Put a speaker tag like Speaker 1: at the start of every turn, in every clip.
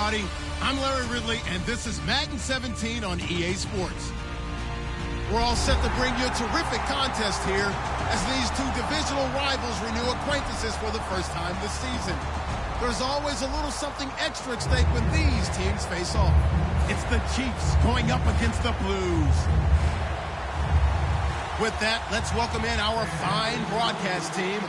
Speaker 1: everybody. I'm Larry Ridley, and this is Madden 17 on EA Sports. We're all set to bring you a terrific contest here as these two divisional rivals renew acquaintances for the first time this season. There's always a little something extra at stake when these teams face off. It's the Chiefs going up against the Blues. With that, let's welcome in our fine broadcast team.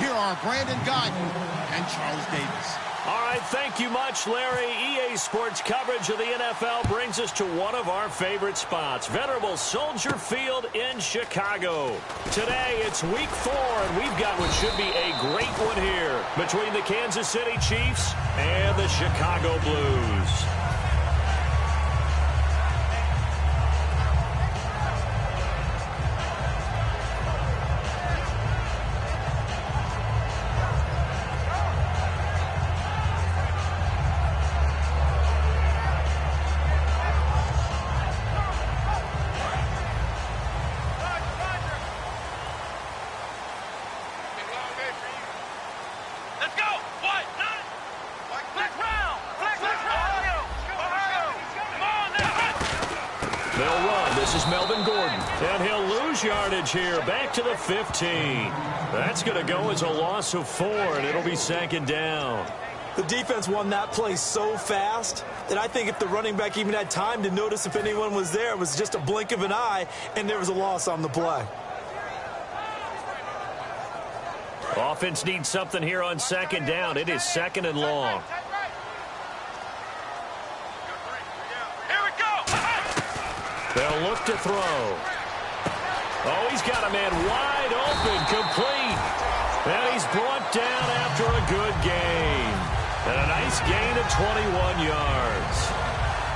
Speaker 1: Here are Brandon Gaudin and Charles Davis.
Speaker 2: All right, thank you much, Larry. EA Sports coverage of the NFL brings us to one of our favorite spots, venerable Soldier Field in Chicago. Today, it's Week 4, and we've got what should be a great one here between the Kansas City Chiefs and the Chicago Blues. Yardage here, back to the 15. That's going to go as a loss of 4, and it'll be 2nd down.
Speaker 3: The defense won that play so fast that I think if the running back even had time to notice if anyone was there, it was just a blink of an eye, and there was a loss on the play.
Speaker 2: Offense needs something here on 2nd down. It is 2nd and long.
Speaker 4: Here we go.
Speaker 2: They'll look to throw. Oh, he's got a man wide open, complete. And he's brought down after a good gain. And a nice gain of 21 yards.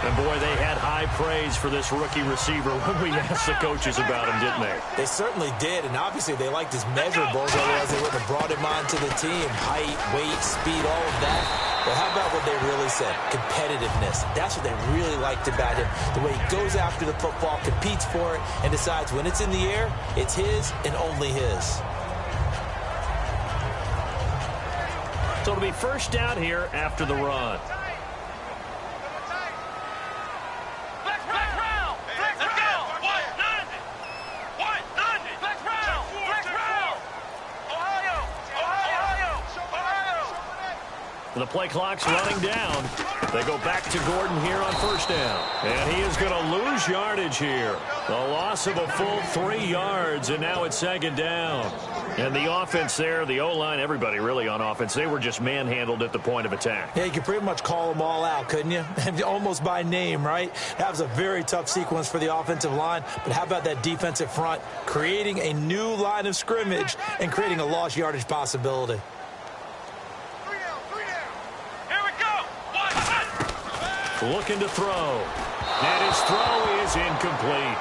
Speaker 2: And, boy, they had high praise for this rookie receiver when we asked the coaches about him, didn't they?
Speaker 3: They certainly did, and obviously they liked his measurables, otherwise they wouldn't have brought him onto the team. Height, weight, speed, all of that. But how about what they really said? Competitiveness. That's what they really liked about him. The way he goes after the football, competes for it, and decides when it's in the air, it's his and only his.
Speaker 2: So it'll be 1st down here after the run. The play clock's running down. They go back to Gordon here on 1st down. And he is going to lose yardage here. A loss of a full 3 yards, and now it's 2nd down. And the offense there, the O-line, everybody really on offense, they were just manhandled at the point of attack.
Speaker 3: Yeah, you could pretty much call them all out, couldn't you? Almost by name, right? That was a very tough sequence for the offensive line. But how about that defensive front creating a new line of scrimmage and creating a lost yardage possibility?
Speaker 2: Looking to throw. And his throw is incomplete.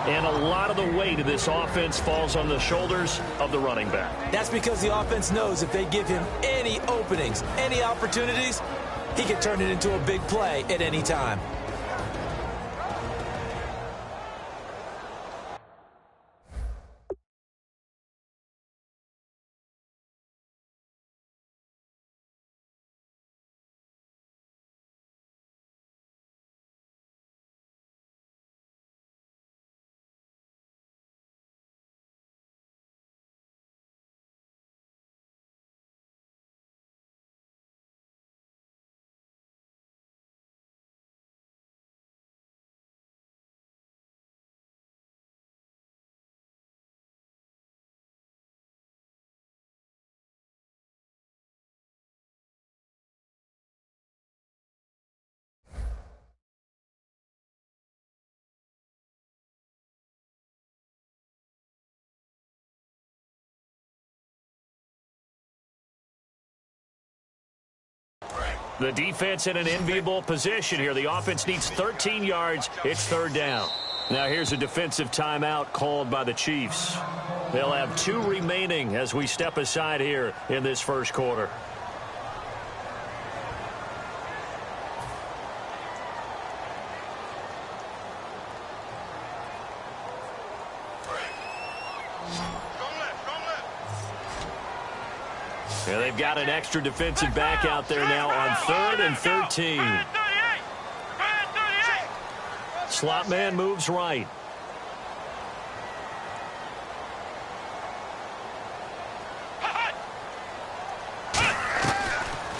Speaker 2: And a lot of the weight of this offense falls on the shoulders of the running back.
Speaker 3: That's because the offense knows if they give him any openings, any opportunities, he can turn it into a big play at any time.
Speaker 2: The defense in an enviable position here. The offense needs 13 yards. It's 3rd down. Now here's a defensive timeout called by the Chiefs. They'll have 2 remaining as we step aside here in this 1st quarter. And they've got an extra defensive back out there now on 3rd and 13. Slot man moves right.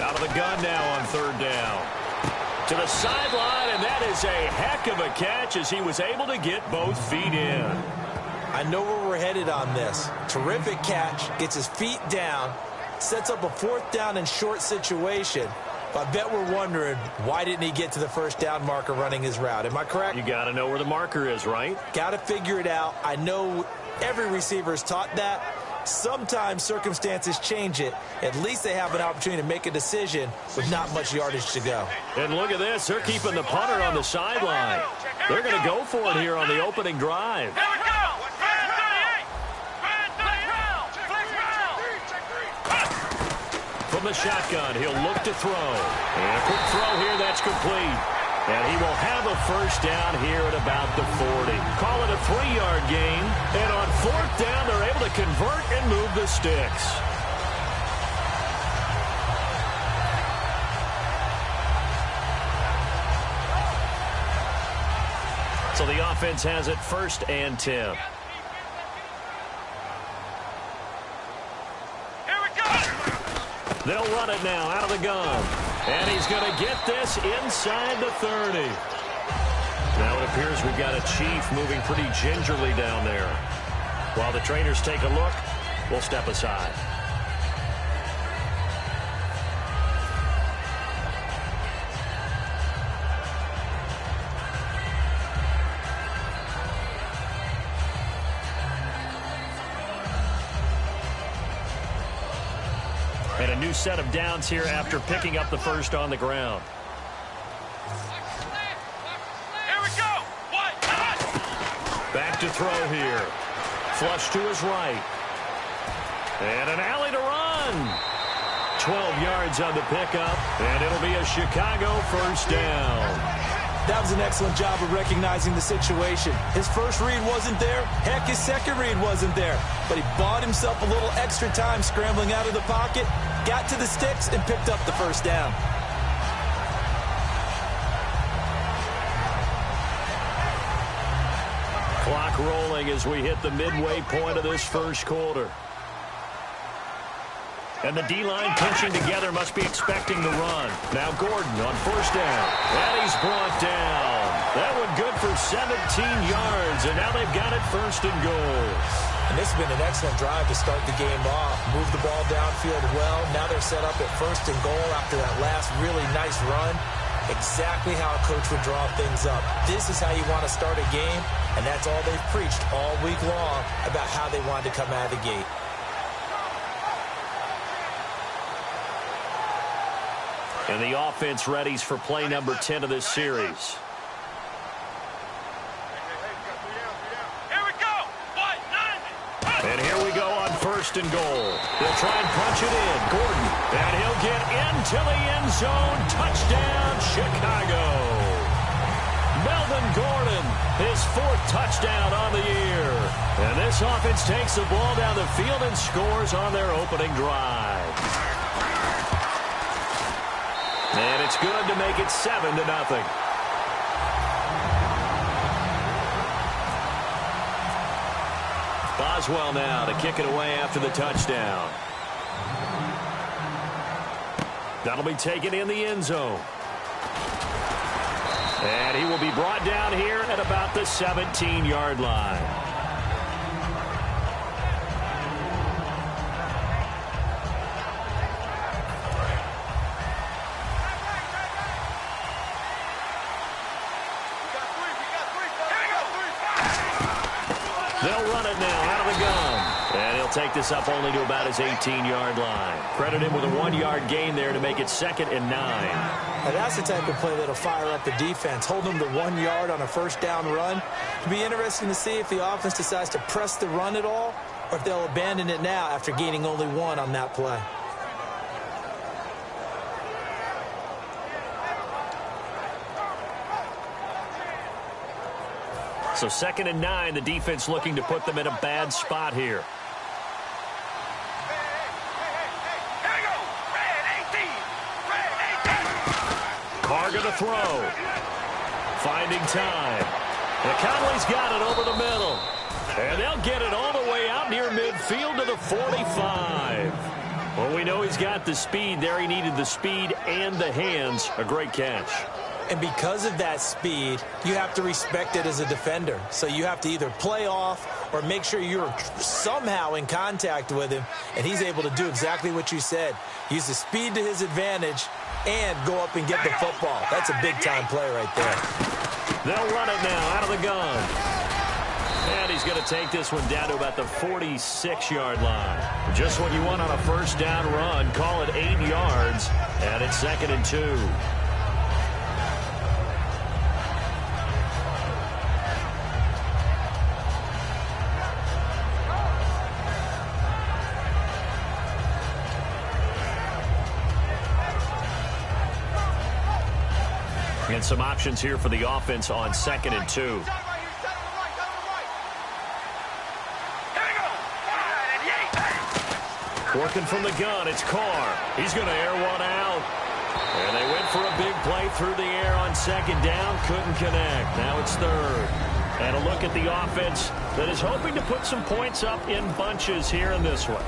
Speaker 2: Out of the gun now on 3rd down. To the sideline, and that is a heck of a catch as he was able to get both feet in.
Speaker 3: I know where we're headed on this. Terrific catch, gets his feet down, sets up a 4th down and short situation. But I bet we're wondering, why didn't he get to the 1st down marker running his route? Am I correct?
Speaker 2: You got to know where the marker is, right?
Speaker 3: Got to figure it out. I know every receiver is taught that. Sometimes circumstances change it. At least they have an opportunity to make a decision with not much yardage to go.
Speaker 2: And look at this. They're keeping the punter on the sideline. They're going to go for it here on the opening drive.
Speaker 4: Here we go.
Speaker 2: From the shotgun, he'll look to throw. And a quick throw here, that's complete. And he will have a 1st down here at about the 40. Call it a 3-yard gain. And on 4th down, they're able to convert and move the sticks. So the offense has it 1st and 10. They'll run it now out of the gun. And he's going to get this inside the 30. Now it appears we've got a Chief moving pretty gingerly down there. While the trainers take a look, we'll step aside. And a new set of downs here after picking up the 1st on the ground.
Speaker 4: Here we go.
Speaker 2: Back to throw here. Flush to his right. And an alley to run. 12 yards on the pickup. And it'll be a Chicago 1st down.
Speaker 3: That was an excellent job of recognizing the situation. His first read wasn't there. Heck, his second read wasn't there. But he bought himself a little extra time scrambling out of the pocket, got to the sticks, and picked up the 1st down.
Speaker 2: Clock rolling as we hit the midway point of this 1st quarter. And the D-line pinching together, must be expecting the run. Now Gordon on 1st down. And he's brought down. That one good for 17 yards. And now they've got it 1st and goal.
Speaker 3: And this has been an excellent drive to start the game off. Move the ball downfield well. Now they're set up at 1st and goal after that last really nice run. Exactly how a coach would draw things up. This is how you want to start a game. And that's all they've preached all week long about how they wanted to come out of the gate.
Speaker 2: And the offense readies for play number 10 of this series.
Speaker 4: Here we go.
Speaker 2: And here we go on 1st and goal. They'll try and punch it in. Gordon. And he'll get into the end zone. Touchdown, Chicago. Melvin Gordon, his 4th touchdown on the year. And this offense takes the ball down the field and scores on their opening drive. And it's good to make it 7-0. Boswell now to kick it away after the touchdown. That'll be taken in the end zone. And he will be brought down here at about the 17-yard line. They'll run it now out of the gun. And he'll take this up only to about his 18-yard line. Credit him with a 1-yard gain there to make it 2nd and 9.
Speaker 3: Now that's the type of play that'll fire up the defense. Hold them to 1 yard on a 1st down run. It'll be interesting to see if the offense decides to press the run at all or if they'll abandon it now after gaining only 1 on that play.
Speaker 2: So 2nd and 9, the defense looking to put them in a bad spot here.
Speaker 4: Here we go.
Speaker 2: Carr going to throw. Finding time. And Conley's got it over the middle. And they'll get it all the way out near midfield to the 45. Well, we know he's got the speed there. He needed the speed and the hands. A great catch.
Speaker 3: And because of that speed, you have to respect it as a defender. So you have to either play off or make sure you're somehow in contact with him. And he's able to do exactly what you said. Use the speed to his advantage and go up and get the football. That's a big-time play right there.
Speaker 2: They'll run it now out of the gun. And he's going to take this one down to about the 46-yard line. Just what you want on a first down run. Call it 8 yards. And it's 2nd and 2. And some options here for the offense on 2nd and 2. Working from the gun, it's Carr. He's going to air one out. And they went for a big play through the air on 2nd down. Couldn't connect. Now it's 3rd. And a look at the offense that is hoping to put some points up in bunches here in this one.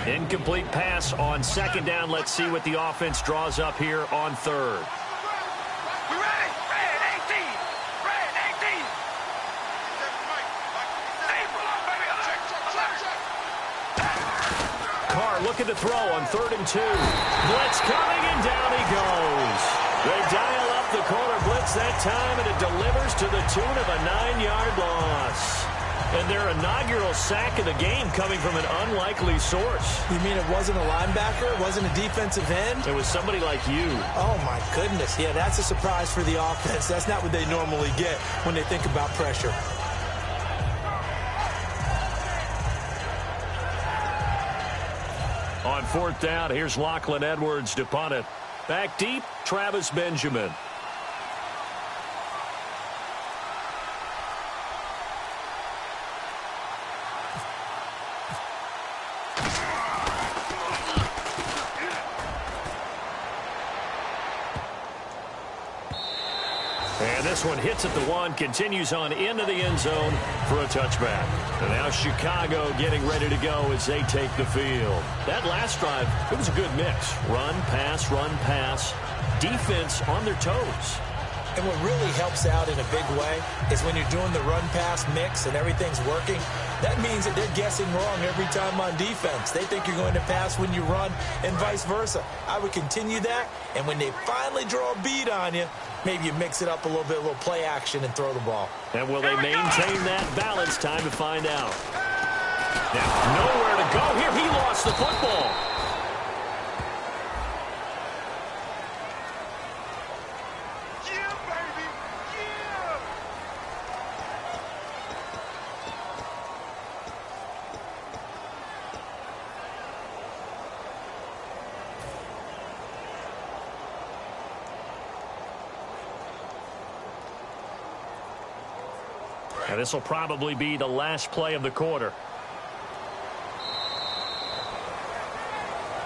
Speaker 2: Incomplete pass on 2nd down. Let's see what the offense draws up here on 3rd.
Speaker 4: We ready? Red 18. Red 18.
Speaker 2: Carr looking to throw on 3rd and 2. Blitz coming, and down he goes. They dial up the corner blitz that time, and it delivers to the tune of a 9-yard loss. And their inaugural sack of the game coming from an unlikely source.
Speaker 3: You mean it wasn't a linebacker? It wasn't a defensive end?
Speaker 2: It was somebody like you.
Speaker 3: Oh, my goodness. Yeah, that's a surprise for the offense. That's not what they normally get when they think about pressure.
Speaker 2: On 4th down, here's Lachlan Edwards to punt it. Back deep, Travis Benjamin. And this one hits at the 1, continues on into the end zone for a touchback. And now Chicago getting ready to go as they take the field. That last drive, it was a good mix. Run, pass, defense on their toes.
Speaker 3: And what really helps out in a big way is when you're doing the run-pass mix and everything's working, that means that they're guessing wrong every time on defense. They think you're going to pass when you run and vice versa. I would continue that, and when they finally draw a bead on you, maybe you mix it up a little bit, a little play action, and throw the ball.
Speaker 2: And will they maintain that balance? Time to find out. Now, nowhere to go here. He lost the football. And this will probably be the last play of the quarter.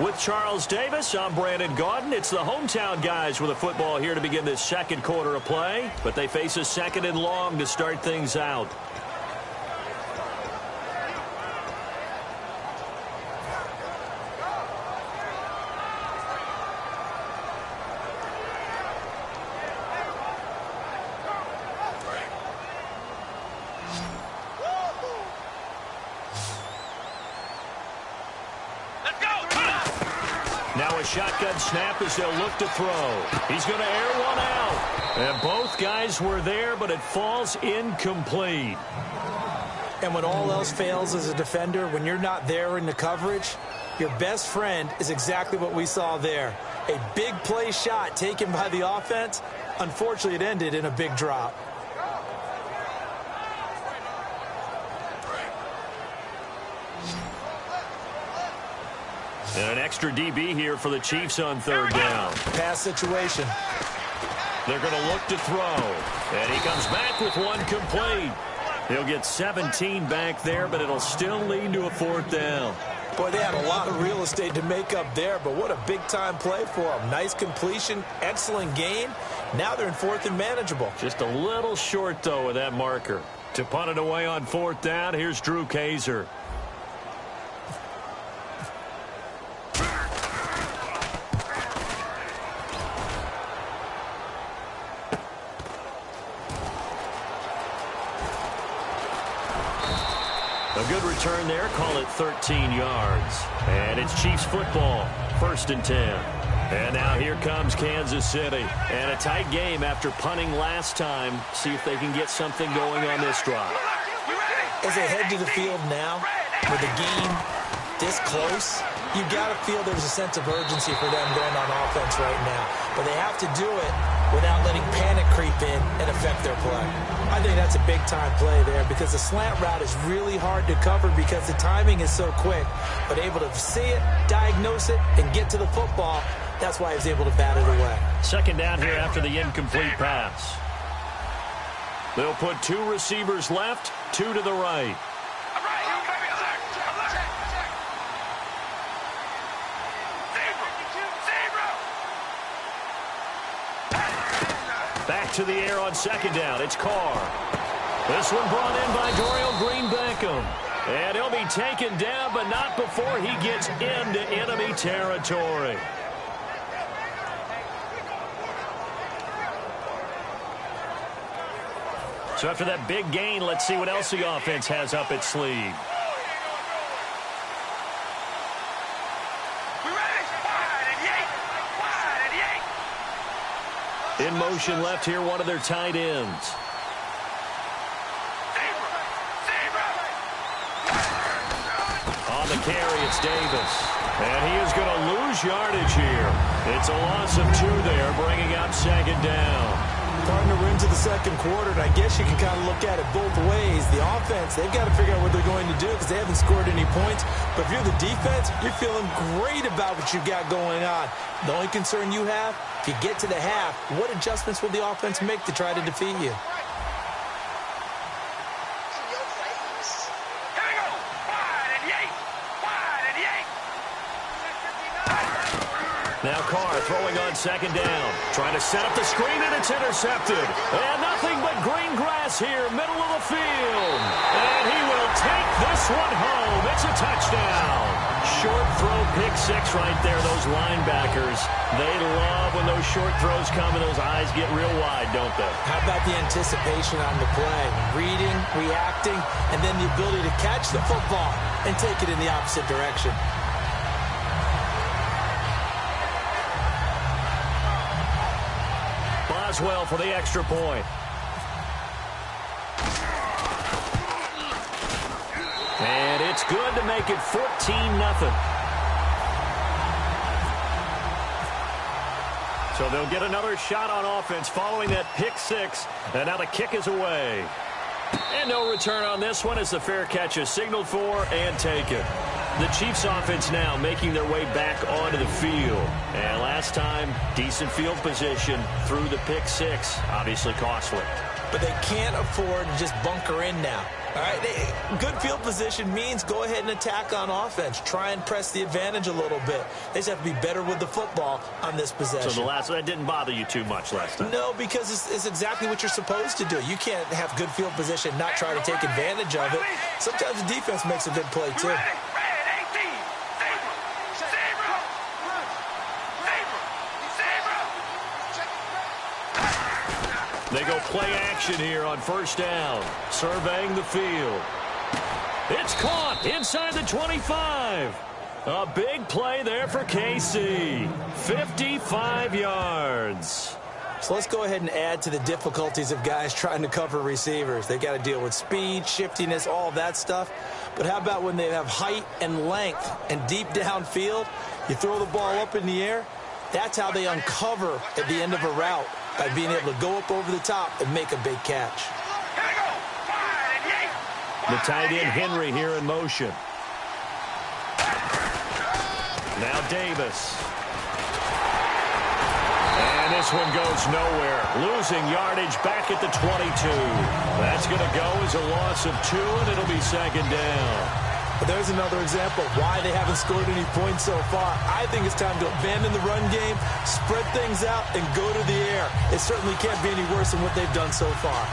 Speaker 2: With Charles Davis, I'm Brandon Gaudin. It's the hometown guys with a football here to begin this second quarter of play. But they face a 2nd and long to start things out. Now a shotgun snap as they'll look to throw. He's going to air one out. And both guys were there, but it falls incomplete.
Speaker 3: And when all else fails as a defender, when you're not there in the coverage, your best friend is exactly what we saw there. A big play shot taken by the offense. Unfortunately, it ended in a big drop.
Speaker 2: And an extra DB here for the Chiefs on 3rd down.
Speaker 3: Pass situation.
Speaker 2: They're going to look to throw. And he comes back with one complete. He'll get 17 back there, but it'll still lead to a 4th down.
Speaker 3: Boy, they had a lot of real estate to make up there, but what a big-time play for them. Nice completion, excellent gain. Now they're in 4th and manageable.
Speaker 2: Just a little short, though, with that marker. To punt it away on 4th down, here's Drew Kaiser. A good return there. Call it 13 yards. And it's Chiefs football. 1st and 10. And now here comes Kansas City. And a tight game after punting last time. See if they can get something going on this drive.
Speaker 3: As they head to the field now, with the game this close, you got to feel there's a sense of urgency for them going on offense right now. But they have to do it without letting panic creep in and affect their play. I think that's a big-time play there because the slant route is really hard to cover because the timing is so quick. But able to see it, diagnose it, and get to the football, that's why he was able to bat it away.
Speaker 2: 2nd down here after the incomplete pass. They'll put 2 receivers left, 2 to the right. Back to the air on 2nd down. It's Carr. This one brought in by Dorial Green-Beckham. And he'll be taken down, but not before he gets into enemy territory. So after that big gain, let's see what else the offense has up its sleeve. In motion left here, one of their tight ends. On the carry, it's Davis. And he is going to lose yardage here. It's a loss of 2 there, bringing up 2nd down.
Speaker 3: Partner, we're into the 2nd quarter, and I guess you can kind of look at it both ways. The offense, they've got to figure out what they're going to do because they haven't scored any points. But if you're the defense, you're feeling great about what you got going on. The only concern you have, if you get to the half, what adjustments will the offense make to try to defeat you?
Speaker 2: Now Carr throwing on 2nd down. Trying to set up the screen, and it's intercepted. And nothing but green grass here, middle of the field. And he will take this one home. It's a touchdown. Short throw, pick 6 right there. Those linebackers, they love when those short throws come and those eyes get real wide, don't they?
Speaker 3: How about the anticipation on the play? Reading, reacting, and then the ability to catch the football and take it in the opposite direction.
Speaker 2: Boswell for the extra point. And it's good to make it 14-0. So they'll get another shot on offense following that pick 6. And now the kick is away. And no return on this one as the fair catch is signaled for and taken. The Chiefs offense now making their way back onto the field. And last time, decent field position through the pick 6. Obviously costly.
Speaker 3: But they can't afford to just bunker in now. All right, good field position means go ahead and attack on offense. Try and press the advantage a little bit. They just have to be better with the football on this possession.
Speaker 2: So that didn't bother you too much last time?
Speaker 3: No, because it's exactly what you're supposed to do. You can't have good field position, not try to take advantage of it. Sometimes the defense makes a good play, too.
Speaker 2: They go play action here on 1st down. Surveying the field. It's caught inside the 25. A big play there for KC. 55 yards.
Speaker 3: So let's go ahead and add to the difficulties of guys trying to cover receivers. They've got to deal with speed, shiftiness, all that stuff. But how about when they have height and length and deep downfield? You throw the ball up in the air. That's how they uncover at the end of a route, by being able to go up over the top and make a big catch.
Speaker 2: The tight end Henry here in motion. Now Davis. And this one goes nowhere. Losing yardage back at the 22. That's going to go as a loss of 2, and it'll be second down.
Speaker 3: But there's another example of why they haven't scored any points so far. I think it's time to abandon the run game, spread things out, and go to the air. It certainly can't be any worse than what they've done so far.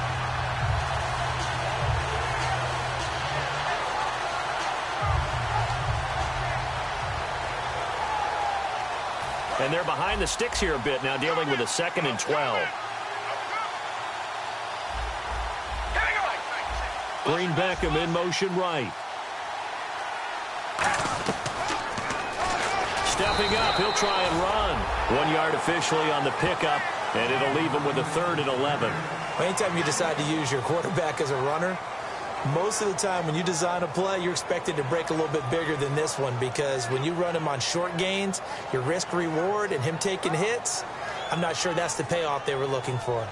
Speaker 2: And they're behind the sticks here a bit now, dealing with a 2nd and 12. Green Beckham in motion right. Stepping up, he'll try and run. 1 yard officially on the pickup, and it'll leave him with a 3rd and 11.
Speaker 3: Anytime you decide to use your quarterback as a runner, most of the time when you design a play, you're expected to break a little bit bigger than this one, because when you run him on short gains, your risk-reward and him taking hits, I'm not sure that's the payoff they were looking for.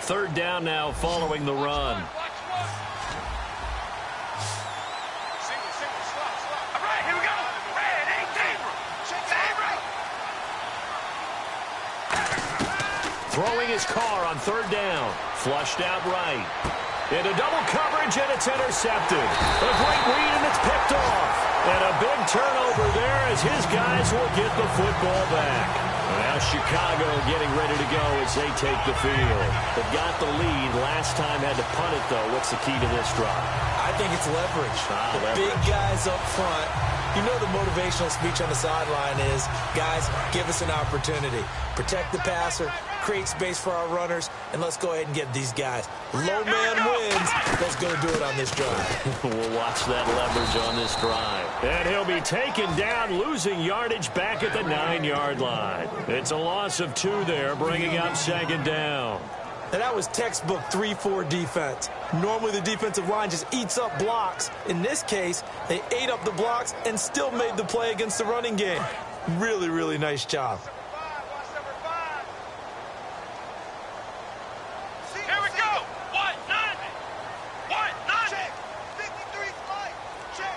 Speaker 2: Third down now following the run. Throwing his car on 3rd down. Flushed out right. Into double coverage, and it's intercepted. A great read, and it's picked off. And a big turnover there as his guys will get the football back. Now Chicago getting ready to go as they take the field. They've got the lead. Last time had to punt it, though. What's the key to this drive?
Speaker 3: I think it's leverage. Big guys up front. You know the motivational speech on the sideline is, guys, give us an opportunity. Protect the passer, create space for our runners, and let's go ahead and get these guys. Low man wins. Let's go do it on this drive.
Speaker 2: We'll watch that leverage on this drive. And he'll be taken down, losing yardage back at the 9-yard line. It's a loss of 2 there, bringing up 2nd down.
Speaker 3: And that was textbook 3-4 defense. Normally the defensive line just eats up blocks. In this case, they ate up the blocks and still made the play against the running game. Really, really nice job.
Speaker 4: Here we go. 1-9. 1-9. Check. 53 flight. Check.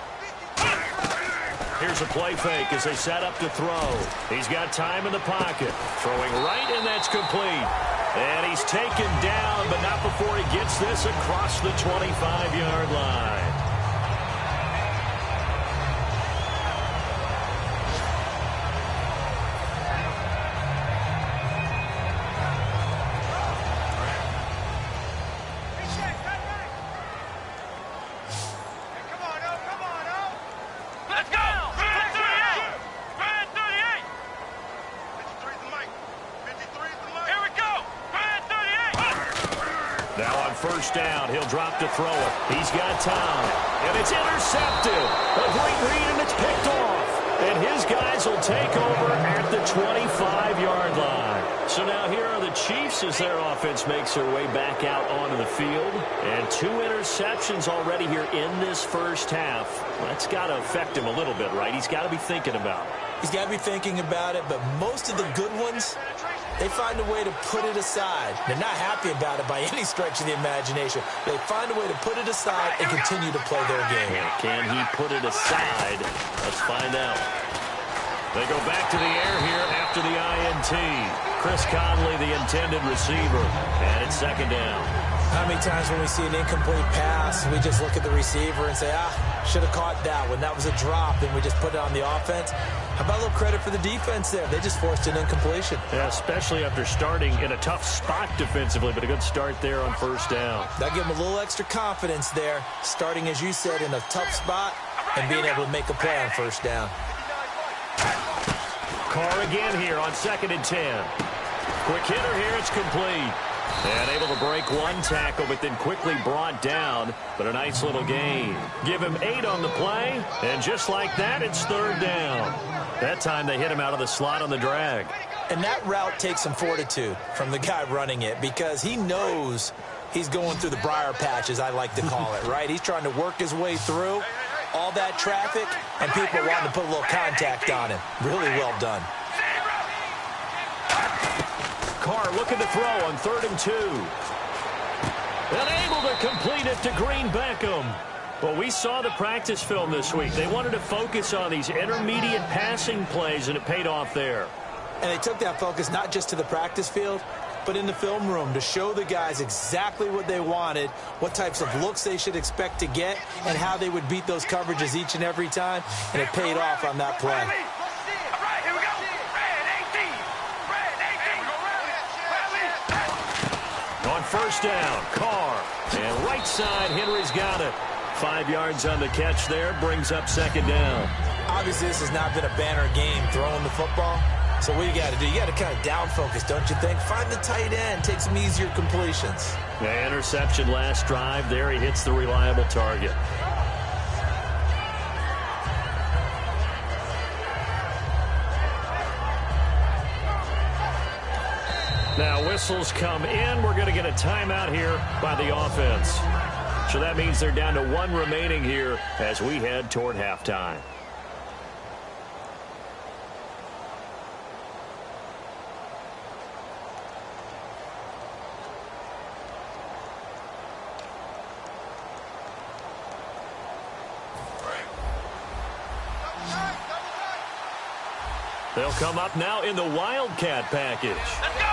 Speaker 4: 53.
Speaker 2: Here's a play fake as they set up to throw. He's got time in the pocket. Throwing right, and that's complete. And he's taken down, but not before he gets this across the 25-yard line. First down, he'll drop to throw it. He's got time, and it's intercepted. A great read, and it's picked off. And his guys will take over at the 25-yard line. So now here are the Chiefs as their offense makes their way back out onto the field. And 2 interceptions already here in this first half. That's got to affect him a little bit, right? He's got to be thinking about it.
Speaker 3: He's got to be thinking about it, but most of the good ones, they find a way to put it aside. They're not happy about it by any stretch of the imagination. They find a way to put it aside and continue to play their game.
Speaker 2: Can he put it aside? Let's find out. They go back to the air here after the INT. Chris Conley, the intended receiver, and it's 2nd down.
Speaker 3: How many times when we see an incomplete pass, we just look at the receiver and say, should have caught that one. That was a drop, and we just put it on the offense. How about a little credit for the defense there? They just forced an incompletion.
Speaker 2: Yeah, especially after starting in a tough spot defensively, but a good start there on first down.
Speaker 3: That gave them a little extra confidence there, starting, as you said, in a tough spot and being able to make a play on first down.
Speaker 2: Carr again here on 2nd and 10. Quick hitter here, it's complete. And able to break one tackle, but then quickly brought down. But a nice little gain. Give him 8 on the play, and just like that, it's 3rd down. That time they hit him out of the slot on the drag.
Speaker 3: And that route takes some fortitude from the guy running it, because he knows he's going through the briar patch, as I like to call it, right? He's trying to work his way through all that traffic, and people wanting to put a little contact on him. Really well done.
Speaker 2: Carr looking to throw on 3rd and 2. And able to complete it to Green Beckham. Well, we saw the practice film this week. They wanted to focus on these intermediate passing plays, and it paid off there.
Speaker 3: And they took that focus not just to the practice field, but in the film room to show the guys exactly what they wanted, what types of looks they should expect to get, and how they would beat those coverages each and every time. And it paid off on that play.
Speaker 2: On first down, Carr. And right side, Henry's got it. 5 yards on the catch there, brings up second down.
Speaker 3: Obviously, this has not been a banner game throwing the football. So what you got to do, you got to kind of down focus, don't you think? Find the tight end, take some easier completions.
Speaker 2: The interception last drive there. He hits the reliable target. Now whistles come in. We're going to get a timeout here by the offense. So that means they're down to 1 remaining here as we head toward halftime. They'll come up now in the Wildcat package.
Speaker 4: Let's go!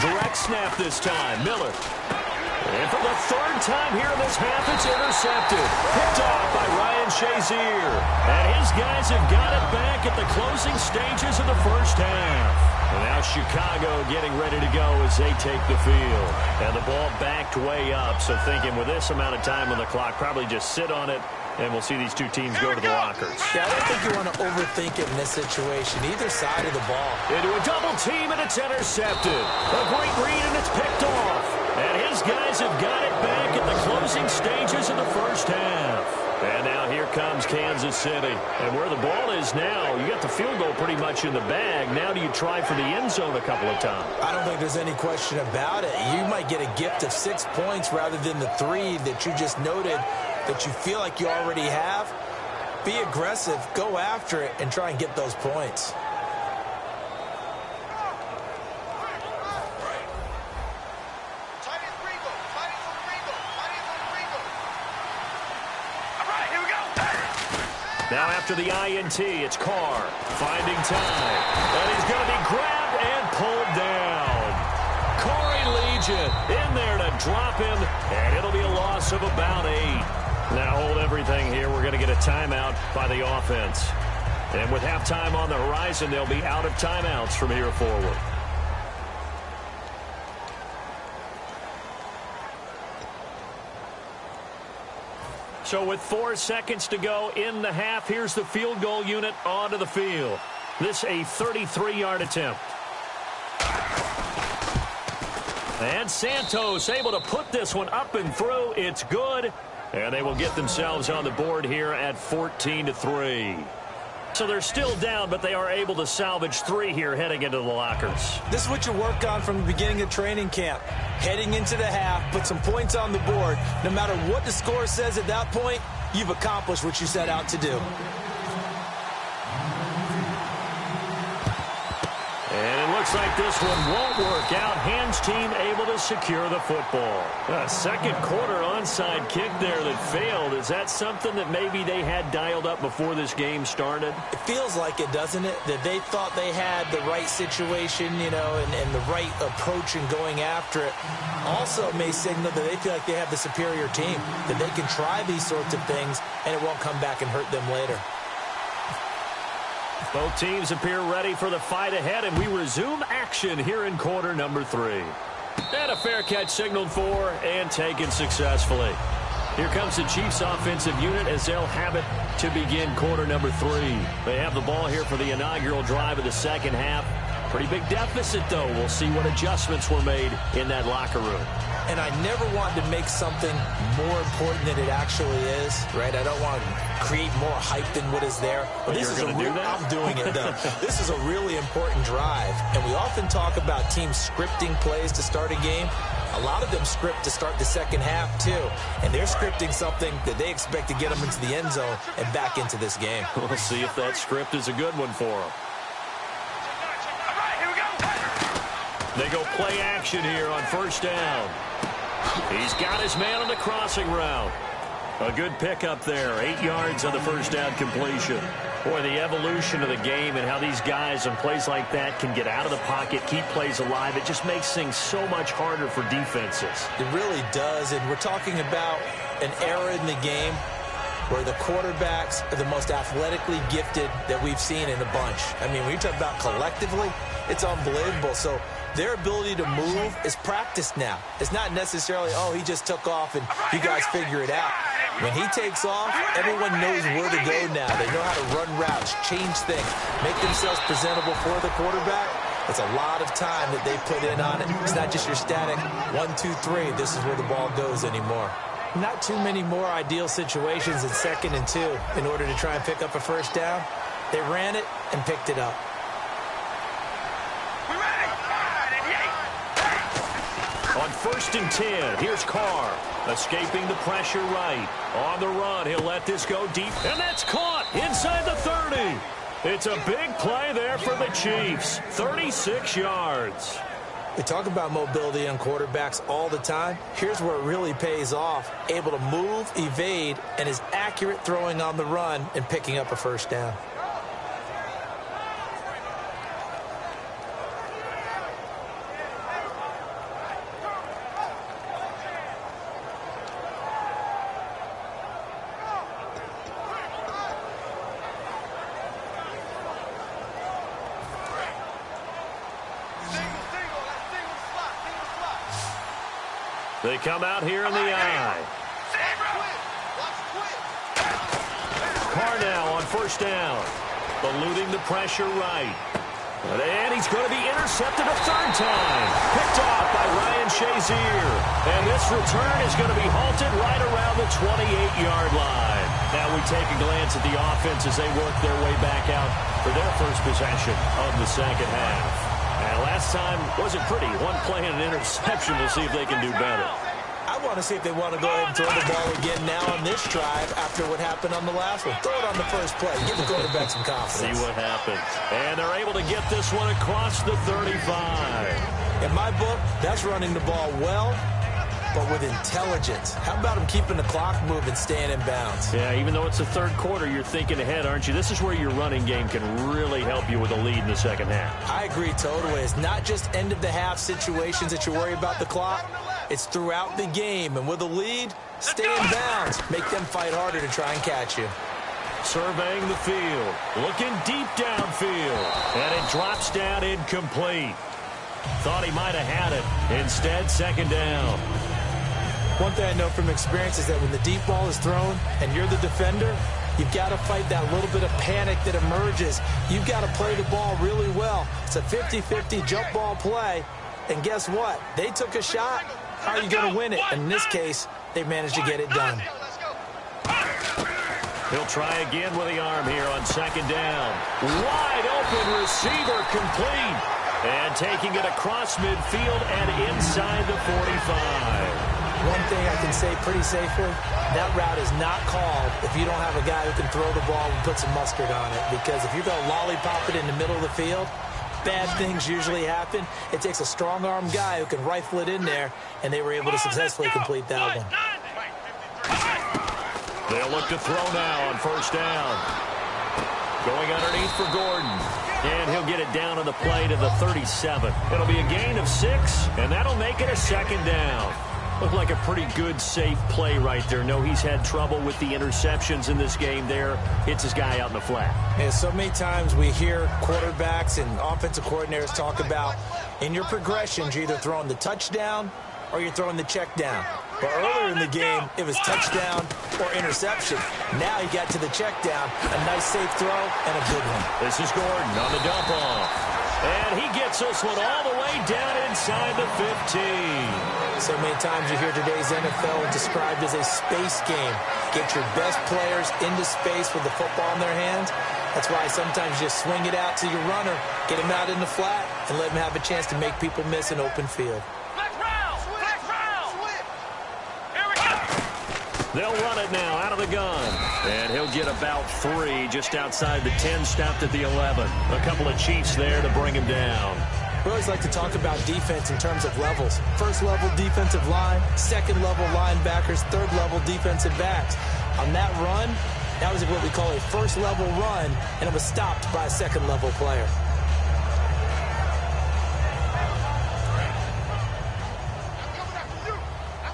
Speaker 2: Direct snap this time. Miller. And for the 3rd time here in this half, it's intercepted. Picked off by Ryan Shazier. And his guys have got it back at the closing stages of the first half. And now Chicago getting ready to go as they take the field. And the ball backed way up. So thinking with this amount of time on the clock, probably just sit on it. And we'll see these two teams go to the lockers.
Speaker 3: Yeah, I don't think you want to overthink it in this situation. Either side of the ball.
Speaker 2: Into a double team, and it's intercepted. A great read, and it's picked off. And his guys have got it back at the closing stages of the first half. And now here comes Kansas City. And where the ball is now, you got the field goal pretty much in the bag. Now do you try for the end zone a couple of times?
Speaker 3: I don't think there's any question about it. You might get a gift of 6 points rather than the 3 that you just noted that you feel like you already have. Be aggressive, go after it, and try and get those points.
Speaker 2: Now after the INT, it's Carr finding time. And he's going to be grabbed and pulled down. Corey Legion in there to drop him, and it'll be a loss of about 8. Now hold everything here. We're going to get a timeout by the offense. And with halftime on the horizon, they'll be out of timeouts from here forward. So with 4 seconds to go in the half, here's the field goal unit onto the field. This a 33-yard attempt. And Santos able to put this one up and through. It's good. And they will get themselves on the board here at 14-3. So they're still down, but they are able to salvage 3 here heading into the lockers.
Speaker 3: This is what you work on from the beginning of training camp. Heading into the half, put some points on the board. No matter what the score says at that point, you've accomplished what you set out to do.
Speaker 2: And it looks like this one won't work out. Hands team able to secure the football. A second quarter onside kick there that failed. Is that something that maybe they had dialed up before this game started?
Speaker 3: It feels like it, doesn't it? That they thought they had the right situation, you know, and the right approach in going after it. Also may signal that they feel like they have the superior team, that they can try these sorts of things and it won't come back and hurt them later.
Speaker 2: Both teams appear ready for the fight ahead, and we resume action here in quarter number 3. And a fair catch signaled for and taken successfully. Here comes the Chiefs offensive unit as they'll have it to begin quarter number 3. They have the ball here for the inaugural drive of the second half. Pretty big deficit, though. We'll see what adjustments were made in that locker room.
Speaker 3: And I never want to make something more important than it actually is, right? I don't want to create more hype than what is there.
Speaker 2: But this is going to do that?
Speaker 3: I'm doing it, though. This is a really important drive. And we often talk about teams scripting plays to start a game. A lot of them script to start the second half, too. And they're scripting something that they expect to get them into the end zone and back into this game.
Speaker 2: We'll see if that script is a good one for them. They go play action here on first down. He's got his man on the crossing route. A good pickup there. 8 yards on the first down completion. Boy, the evolution of the game and how these guys on plays like that can get out of the pocket, keep plays alive, it just makes things so much harder for defenses.
Speaker 3: It really does, and we're talking about an era in the game where the quarterbacks are the most athletically gifted that we've seen in a bunch. I mean, when you talk about collectively, it's unbelievable. So their ability to move is practiced now. It's not necessarily, oh, he just took off and you guys figure it out. When he takes off, everyone knows where to go now. They know how to run routes, change things, make themselves presentable for the quarterback. It's a lot of time that they put in on it. It's not just your static 1, 2, 3, this is where the ball goes anymore. Not too many more ideal situations in 2nd and 2 in order to try and pick up a first down. They ran it and picked it up.
Speaker 2: On 1st and 10, here's Carr. Escaping the pressure right. On the run, he'll let this go deep. And that's caught inside the 30. It's a big play there for the Chiefs. 36 yards.
Speaker 3: We talk about mobility on quarterbacks all the time. Here's where it really pays off. Able to move, evade, and is accurate throwing on the run and picking up a first down.
Speaker 2: They come out here in the eye. Carr now on first down. Eluding the pressure right. And he's going to be intercepted a 3rd time. Picked off by Ryan Shazier. And this return is going to be halted right around the 28-yard line. Now we take a glance at the offense as they work their way back out for their first possession of the second half. And last time wasn't pretty. 1 play and an interception. We'll see if they can do better.
Speaker 3: I want to see if they want to go ahead and throw the ball again now on this drive after what happened on the last one. Throw it on the first play. Give the quarterback some confidence.
Speaker 2: See what happens. And they're able to get this one across the 35.
Speaker 3: In my book, that's running the ball well, but with intelligence. How about him keeping the clock moving, staying in bounds?
Speaker 2: Yeah, even though it's the 3rd quarter, you're thinking ahead, aren't you? This is where your running game can really help you with a lead in the second half.
Speaker 3: I agree totally. It's not just end-of-the-half situations that you worry about the clock. It's throughout the game. And with a lead, stay in bounds. Make them fight harder to try and catch you.
Speaker 2: Surveying the field. Looking deep downfield. And it drops down incomplete. Thought he might have had it. Instead, 2nd down.
Speaker 3: One thing I know from experience is that when the deep ball is thrown and you're the defender, you've got to fight that little bit of panic that emerges. You've got to play the ball really well. It's a 50-50 jump ball play. And guess what? They took a shot. How are you going to win it? And in this case, they managed to get it done.
Speaker 2: He'll try again with the arm here on 2nd down. Wide open receiver complete. And taking it across midfield and inside the 45.
Speaker 3: One thing I can say pretty safely, that route is not called if you don't have a guy who can throw the ball and put some mustard on it. Because if you're going to lollipop it in the middle of the field, bad things usually happen. It takes a strong-arm guy who can rifle it in there, and they were able to successfully complete that one.
Speaker 2: They'll look to throw now on first down. Going underneath for Gordon. And he'll get it down on the play to the 37. It'll be a gain of 6, and that'll make it a 2nd down. Looked like a pretty good, safe play right there. No, he's had trouble with the interceptions in this game there. Hits his guy out in the flat.
Speaker 3: Yeah, so many times we hear quarterbacks and offensive coordinators talk about in your progressions, you're either throwing the touchdown or you're throwing the check down. But earlier in the game, it was touchdown or interception. Now he got to the check down. A nice, safe throw and a good one.
Speaker 2: This is Gordon on the dump off. And he gets this one all the way down inside the 15.
Speaker 3: So many times you hear today's NFL described as a space game. Get your best players into space with the football in their hands. That's why sometimes you just swing it out to your runner, get him out in the flat, and let him have a chance to make people miss an open field.
Speaker 2: They'll run it now out of the gun. And he'll get about 3 just outside the 10, stopped at the 11. A couple of Chiefs there to bring him down.
Speaker 3: We always like to talk about defense in terms of levels. First level defensive line, second level linebackers, third level defensive backs. On that run, that was what we call a first level run, and it was stopped by a second level player.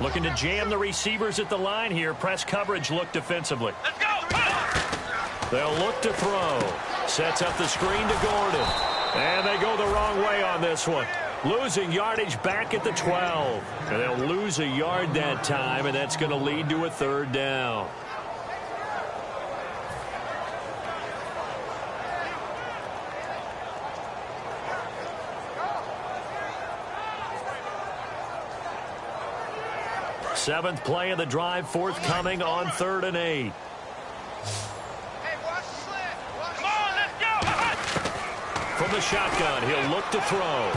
Speaker 2: Looking to jam the receivers at the line here. Press coverage look defensively.
Speaker 4: Let's go.
Speaker 2: They'll look to throw. Sets up the screen to Gordon. And they go the wrong way on this one. Losing yardage back at the 12. And they'll lose a yard that time, and that's going to lead to a third down. Seventh play of the drive, forthcoming on 3rd and 8.
Speaker 4: Come on, let's go.
Speaker 2: From the shotgun, he'll look to throw.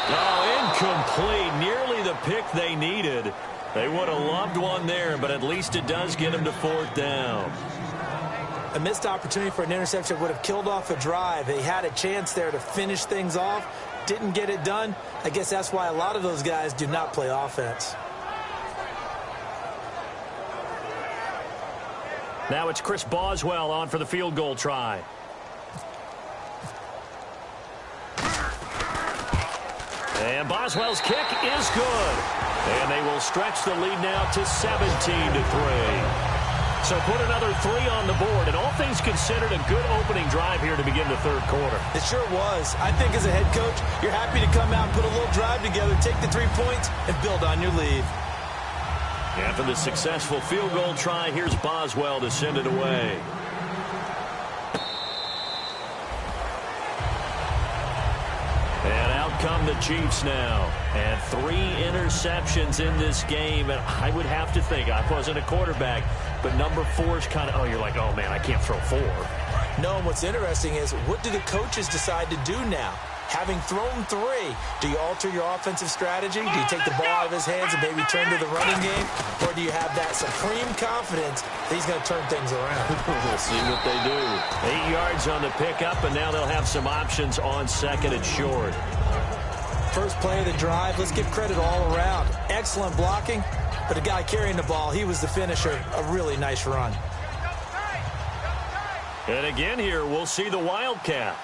Speaker 2: Oh, incomplete. Nearly the pick they needed. They would have loved one there, but at least it does get them to 4th down.
Speaker 3: A missed opportunity for an interception would have killed off a drive. They had a chance there to finish things off. Didn't get it done. I guess that's why a lot of those guys do not play offense.
Speaker 2: Now it's Chris Boswell on for the field goal try. And Boswell's kick is good. And they will stretch the lead now to 17-3. So put another 3 on the board. And all things considered, a good opening drive here to begin the third quarter.
Speaker 3: It sure was. I think as a head coach, you're happy to come out and put a little drive together, take the 3 points, and build on your lead.
Speaker 2: After the successful field goal try, here's Boswell to send it away. And out come the Chiefs now. And 3 interceptions in this game. And I would have to think, I wasn't a quarterback, but number 4 is kind of, oh, you're like, oh, man, I can't throw 4.
Speaker 3: No, and what's interesting is, what do the coaches decide to do now? Having thrown 3, do you alter your offensive strategy? Do you take the ball out of his hands and maybe turn to the running game? Or do you have that supreme confidence that he's going to turn things around?
Speaker 2: We'll see what they do. 8 yards on the pickup, and now they'll have some options on 2nd and short.
Speaker 3: First play of the drive, let's give credit all around. Excellent blocking, but the guy carrying the ball, he was the finisher. A really nice run.
Speaker 2: And again here, we'll see the Wildcat.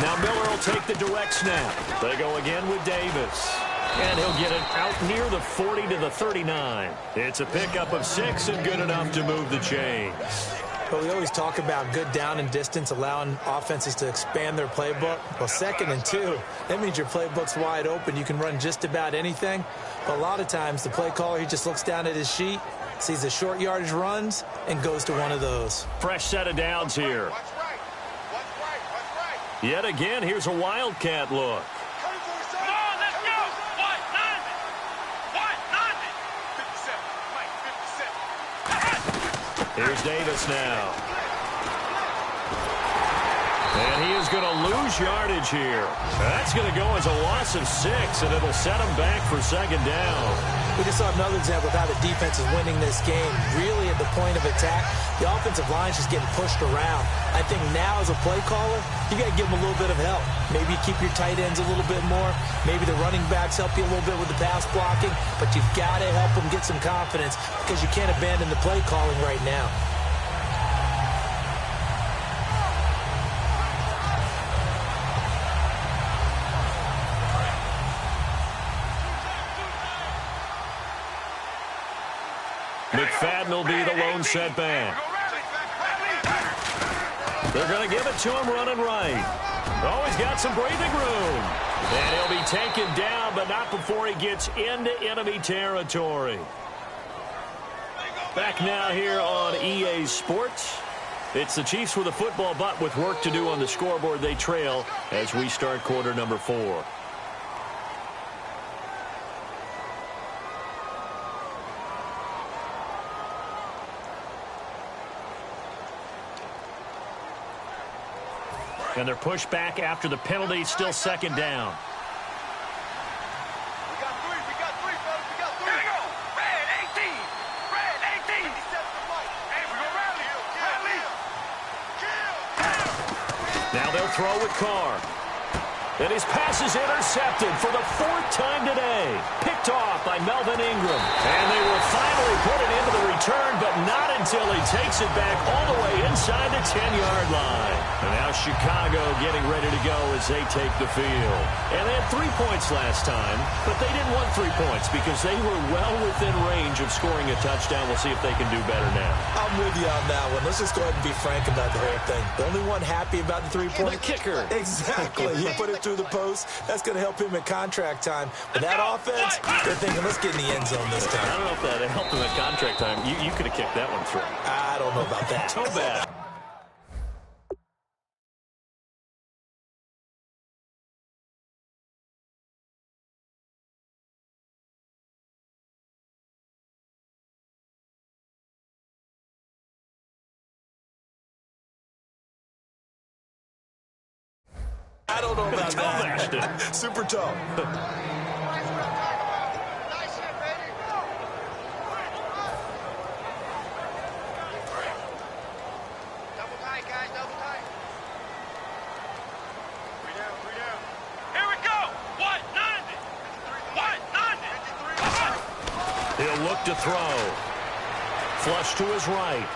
Speaker 2: Now Miller will take the direct snap. They go again with Davis. And he'll get it out near the 40 to the 39. It's a pickup of 6 and good enough to move the chains.
Speaker 3: But we always talk about good down and distance, allowing offenses to expand their playbook. Well, 2nd and 2, that means your playbook's wide open. You can run just about anything. But a lot of times, the play caller, he just looks down at his sheet, sees the short yardage runs, and goes to one of those.
Speaker 2: Fresh set of downs here. Yet again, here's a Wildcat look.
Speaker 4: Come on, let's go. What? 57.
Speaker 2: Here's Davis now. And he is going to lose yardage here. That's going to go as a loss of 6, and it'll set him back for 2nd down.
Speaker 3: We just saw another example of how the defense is winning this game. Really at the point of attack, the offensive line is just getting pushed around. I think now as a play caller, you got to give them a little bit of help. Maybe you keep your tight ends a little bit more. Maybe the running backs help you a little bit with the pass blocking. But you've got to help them get some confidence because you can't abandon the play calling right now.
Speaker 2: McFadden will be the lone setback. They're going to give it to him running right. Oh, he's got some breathing room. And he'll be taken down, but not before he gets into enemy territory. Back now here on EA Sports. It's the Chiefs with a football, but with work to do on the scoreboard, they trail as we start quarter number 4. And they're pushed back after the penalty, still 2nd down.
Speaker 4: We got 3, fellas, we got 3. Here we go. Red 18. Hey, we go rally. Kill.
Speaker 2: Now they'll throw with Carr. And his pass is intercepted for the 4th time today. Picked off by Melvin Ingram. And they will finally put it into the return, but not until he takes it back all the way inside the 10-yard line. And now Chicago getting ready to go as they take the field. And they had 3 points last time, but they didn't want 3 points because they were well within range of scoring a touchdown. We'll see if they can do better now.
Speaker 3: I'm with you on that one. Let's just go ahead and be frank about the whole thing. The only one happy about the 3-point?
Speaker 2: The kicker.
Speaker 3: Exactly. He put it through the post. That's going to help him at contract time. But that offense, they're thinking, let's get in the end zone this time.
Speaker 2: I don't know if that helped him at contract time. You could have kicked that one through.
Speaker 3: I don't know about that.
Speaker 2: So bad.
Speaker 3: I don't know about that. Super tall.
Speaker 4: Nice hit, baby. Double tight, guys, double tight. 3 down, 3 down. Here we go. 190. 190.
Speaker 2: He'll look to throw. Flush to his right.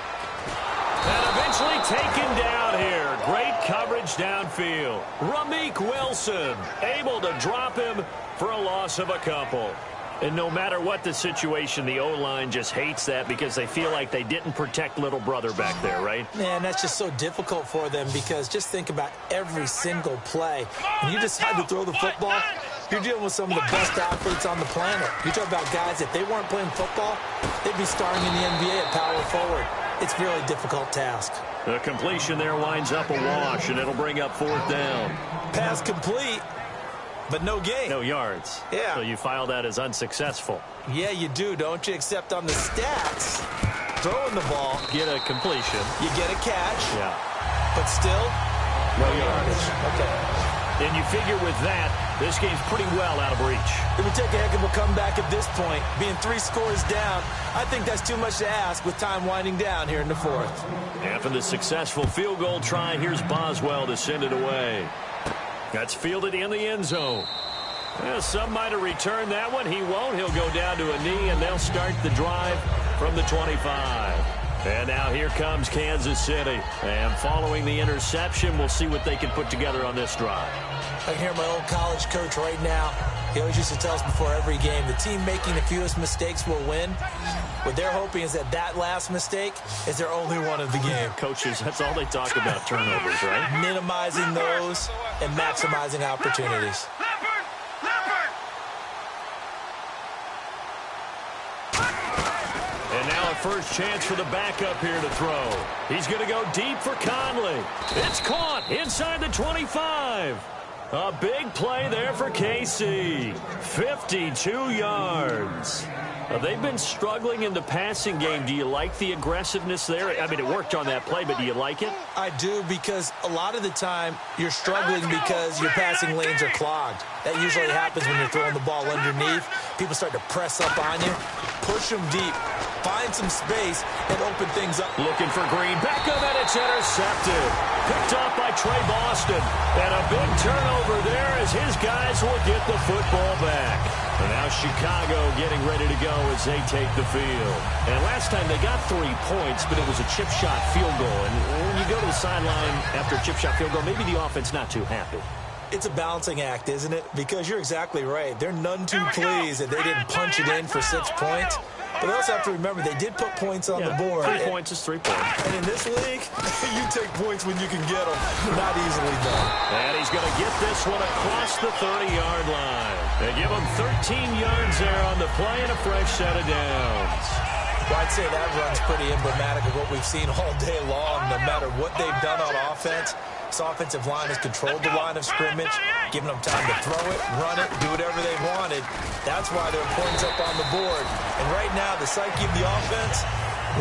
Speaker 2: And eventually taken down here. Great coverage downfield. Ramik Wilson able to drop him for a loss of a couple. And no matter what the situation, the O-line just hates that because they feel like they didn't protect little brother back there, right?
Speaker 3: Man, that's just so difficult for them because just think about every single play. When you decide to throw the football, you're dealing with some of the best athletes on the planet. You talk about guys, if they weren't playing football, they'd be starring in the NBA at power forward. It's a really difficult task.
Speaker 2: The completion there winds up a wash, and it'll bring up 4th down.
Speaker 3: Pass complete, but no gain.
Speaker 2: No yards.
Speaker 3: Yeah.
Speaker 2: So you file that as unsuccessful.
Speaker 3: Yeah, you do, don't you? Except on the stats, throwing the ball,
Speaker 2: Get a completion.
Speaker 3: you get a catch,
Speaker 2: Yeah.
Speaker 3: but still, no yardage. Okay.
Speaker 2: And you figure with that, this game's pretty well out of reach.
Speaker 3: It would take a heck of a comeback at this point. Being 3 scores down, I think that's too much to ask with time winding down here in the 4th.
Speaker 2: After the successful field goal try, here's Boswell to send it away. That's fielded in the end zone. Well, some might have returned that one. He won't. He'll go down to a knee, and they'll start the drive from the 25. And now here comes Kansas City. And following the interception, we'll see what they can put together on this drive.
Speaker 3: I can hear my old college coach right now. He always used to tell us before every game, the team making the fewest mistakes will win. What they're hoping is that last mistake is their only one of the game.
Speaker 2: Coaches, that's all they talk about, turnovers, right?
Speaker 3: Minimizing those and maximizing opportunities.
Speaker 2: And now a first chance for the backup here to throw. He's going to go deep for Conley. It's caught inside the 25. A big play there for KC. 52 yards. They've been struggling in the passing game. Do you like the aggressiveness there? I mean, it worked on that play, but do you like it?
Speaker 3: I do, because a lot of the time you're struggling because your passing lanes are clogged. That usually happens when you're throwing the ball underneath. People start to press up on you. Push them deep. Find some space and open things up.
Speaker 2: Looking for Green. Back up, and it's intercepted. Picked off by Trey Boston. And a big turnover there as his guys will get the football back. And now Chicago getting ready to go as they take the field. And last time they got 3 points, but it was a chip shot field goal. And when you go to the sideline after a chip shot field goal, maybe the offense not too happy.
Speaker 3: It's a balancing act, isn't it? Because you're exactly right. They're none too pleased that they didn't punch it in for 6 points. But they also have to remember they did put points on the board.
Speaker 2: 3 points is 3 points.
Speaker 3: And in this league, you take points when you can get them. Not easily done.
Speaker 2: And he's going to get this one across the 30-yard line. They give him 13 yards there on the play and a fresh set of downs.
Speaker 3: Well, I'd say that run's pretty emblematic of what we've seen all day long. No matter what they've done on offense, this offensive line has controlled the line of scrimmage, giving them time to throw it, run it, do whatever they wanted. That's why there are points up on the board. And right now, the psyche of the offense,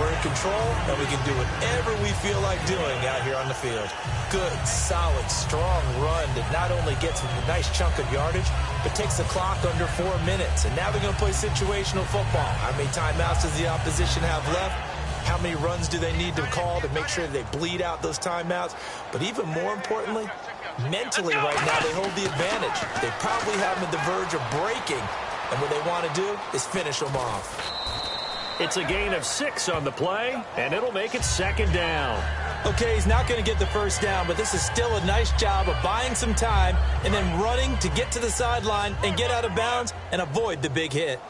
Speaker 3: we're in control, and we can do whatever we feel like doing out here on the field. Good, solid, strong run that not only gets a nice chunk of yardage, but takes the clock under 4 minutes. And now they're going to play situational football. How many timeouts does the opposition have left? How many runs do they need to call to make sure they bleed out those timeouts? But even more importantly, mentally right now, they hold the advantage. They probably have them at the verge of breaking, and what they want to do is finish them off.
Speaker 2: It's a gain of 6 on the play, and it'll make it 2nd down.
Speaker 3: Okay, he's not going to get the first down, but this is still a nice job of buying some time and then running to get to the sideline and get out of bounds and avoid the big hit.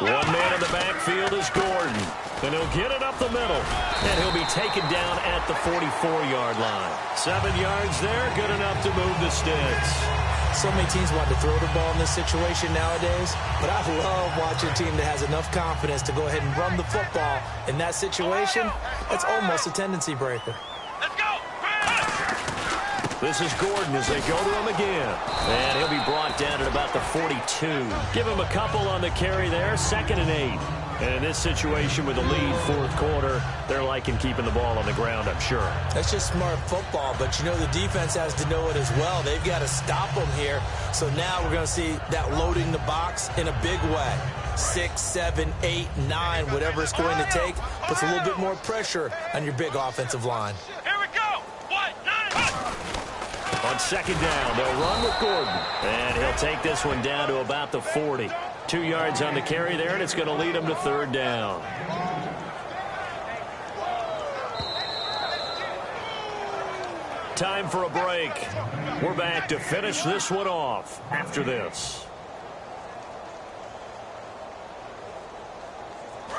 Speaker 2: One man in the backfield is Gordon, and he'll get it up the middle, and he'll be taken down at the 44-yard line. 7 yards there, good enough to move the sticks.
Speaker 3: So many teams want to throw the ball in this situation nowadays, but I love watching a team that has enough confidence to go ahead and run the football in that situation. That's almost a tendency breaker.
Speaker 4: Let's go.
Speaker 2: This is Gordon as they go to him again. And he'll be brought down at about the 42. Give him a couple on the carry there, 2nd and 8. And in this situation with the lead 4th quarter, they're liking keeping the ball on the ground, I'm sure.
Speaker 3: That's just smart football, but you know the defense has to know it as well. They've got to stop them here. So now we're going to see that loading the box in a big way. 6, 7, 8, 9, whatever it's going to take, puts a little bit more pressure on your big offensive line.
Speaker 4: Here we go. 1, 9.
Speaker 2: On 2nd down, they'll run with Gordon. And he'll take this one down to about the 40. 2 yards on the carry there, and it's going to lead him to 3rd down. Time for a break. We're back to finish this one off after this.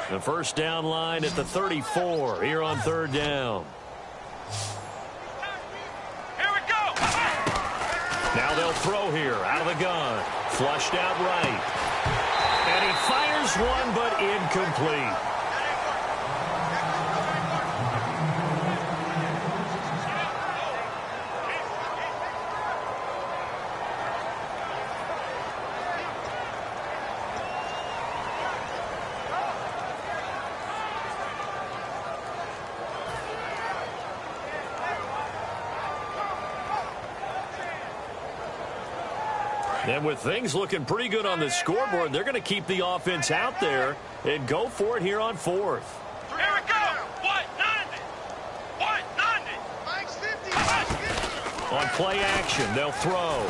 Speaker 2: The first down line at the 34 here on 3rd down.
Speaker 4: Here we go.
Speaker 2: Now they'll throw here out of the gun. Flushed out right. And he fires one, but incomplete. And with things looking pretty good on the scoreboard, they're going to keep the offense out there and go for it here on 4th.
Speaker 4: Here we go. 190. 190. Mike's 50.
Speaker 2: On play action, they'll throw.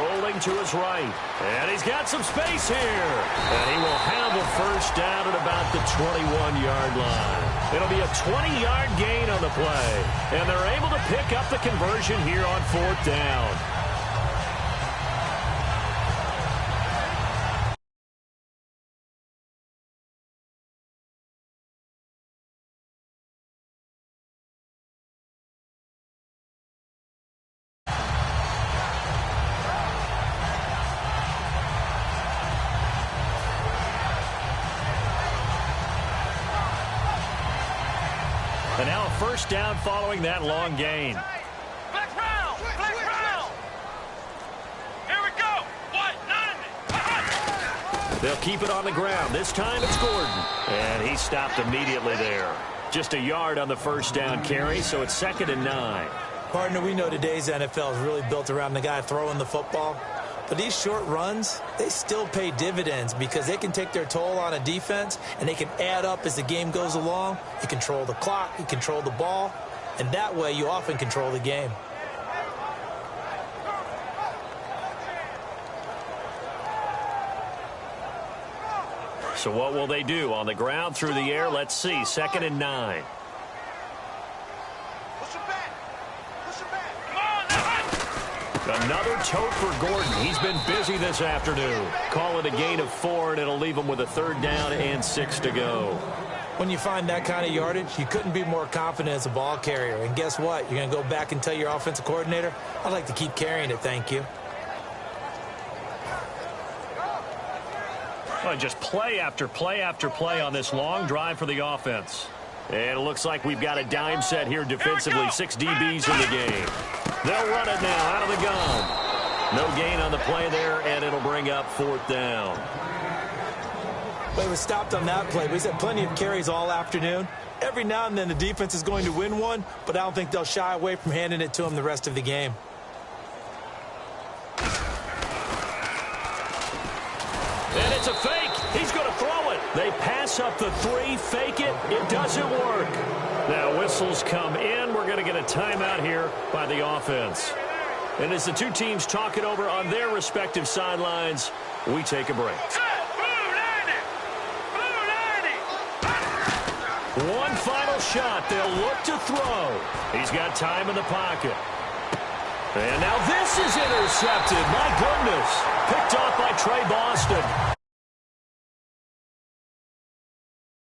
Speaker 2: Rolling to his right. And he's got some space here. And he will have a first down at about the 21-yard line. It'll be a 20-yard gain on the play. And they're able to pick up the conversion here on 4th down. And now a first down following that long gain.
Speaker 4: Black round. Black round. Here we go. 190.
Speaker 2: They'll keep it on the ground. This time it's Gordon. And he stopped immediately there. Just a yard on the first down carry, so it's 2nd and 9.
Speaker 3: Partner, we know today's NFL is really built around the guy throwing the football. But these short runs, they still pay dividends because they can take their toll on a defense and they can add up as the game goes along. You control the clock, you control the ball, and that way you often control the game.
Speaker 2: So what will they do? On the ground, through the air, let's see. 2nd and 9. Another tote for Gordon. He's been busy this afternoon. Call it a gain of 4, and it'll leave him with a 3rd down and 6 to go.
Speaker 3: When you find that kind of yardage, you couldn't be more confident as a ball carrier. And guess what? You're going to go back and tell your offensive coordinator, I'd like to keep carrying it, thank you.
Speaker 2: Well, just play after play after play on this long drive for the offense. And it looks like we've got a dime set here defensively. 6 DBs in the game. They'll run it now out of the gun. No gain on the play there, and it'll bring up 4th down.
Speaker 3: Well, he was stopped on that play, but he's had plenty of carries all afternoon. Every now and then the defense is going to win one, but I don't think they'll shy away from handing it to him the rest of the game.
Speaker 2: And it's a fake. He's going to throw it. They pass puts up the three, fake it, it doesn't work. Now whistles come in. We're going to get a timeout here by the offense. And as the two teams talk it over on their respective sidelines, we take a break. One final shot. They'll look to throw. He's got time in the pocket. And now this is intercepted. My goodness. Picked off by Trey Boston.